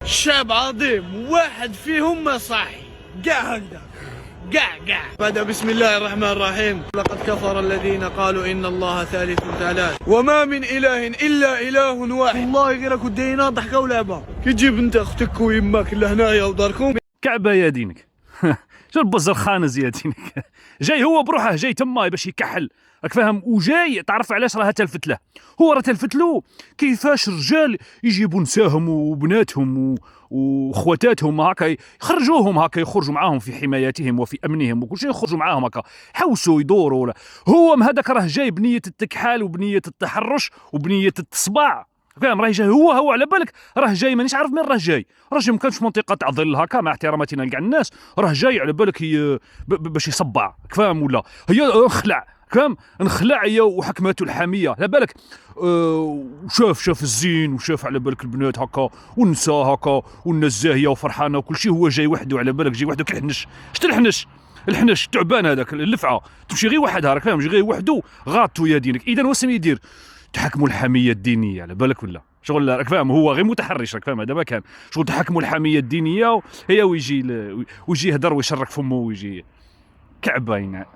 شاب عظيم واحد فيهم ما صاحي قاع هكذا قاع بعد بسم الله الرحمن الرحيم. لقد كفر الذين قالوا إن الله ثالث ثلاث وما من إله إلا إله واحد. والله غير كنت داينا ضحكة ولعبة كي تجيب انت اختك ويماك لهنايا وداركم كعبة يا دينك. شو البز الخانز يا دينك. جاي هو بروحه جاي تما باش يكحل راك فاهم، وجاي تعرف علاش راه تلفت له. هو راه تلفت له كيفاش رجال يجيبوا نساهم وبناتهم وخواتاتهم هكا يخرجوهم هكا يخرجوا معاهم في حمايتهم وفي امنهم وكل شيء، يخرجوا معاهم هكا حوسوا يدوروا ولا. هو من هذاك راه جاي بنيه التكحال وبنيه التحرش وبنيه التصباع، فاهم؟ راه جاي هو على بالك راه جاي مانيش عارف من راه جاي مكانش في منطقه تاع ظل هكا مع احتراماتنا لكاع الناس، راه جاي على بالك باش يصبع، فاهم؟ ولا هي خلع، فاهم؟ انخلع هي وحكمته الحاميه على بالك. شاف الزين وشاف على بالك البنات هكا والنساء هكا والناس زاهيه وفرحانه وكل شيء، هو جاي وحده على بالك، جاي وحده كيحنش. شت الحنش تعبان هذاك اللفعه تمشي غير وحدها، راك فاهم؟ غير وحده غاطو يا دينك. اذا واش يدير؟ تحكموا الحميه الدينيه على بالك ولا شغل، راك فاهم؟ هو غير متحرش، راك فاهم؟ هذا ما كان شغل تحكموا الحميه الدينيه هي ويجي يهدر ويشرك فمه ويجي كعبه.